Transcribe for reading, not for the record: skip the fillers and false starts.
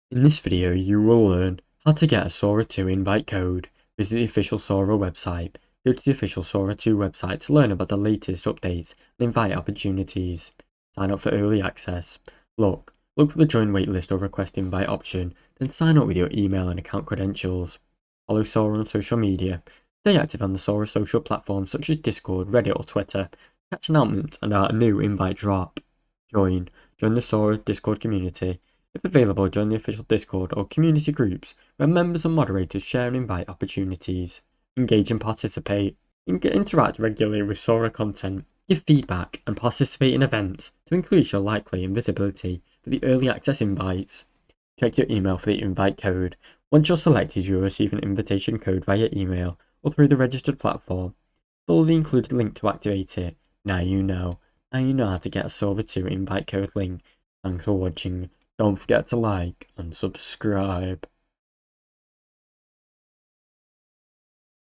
In this video, you will learn how to get a Sora 2 invite code. Visit the official Sora website. Go to the official Sora 2 website to learn about the latest updates and invite opportunities. Sign up for early access. Look for the join waitlist or request invite option, then sign up with your email and account credentials. Follow Sora on social media. Stay active on the Sora social platforms such as Discord, Reddit or Twitter. Catch announcements and our new invite drop. Join the Sora Discord community. If available, join the official Discord or community groups where members and moderators share and invite opportunities. Engage and participate. Interact regularly with Sora content. Give feedback and participate in events to increase your likely and visibility for the early access invites. Check your email for the invite code. Once you're selected, you'll receive an invitation code via email or through the registered platform. Follow the included link to activate it. Now you know. Now you know how to get a Sora 2 invite code link. Thanks for watching. Don't forget to like and subscribe.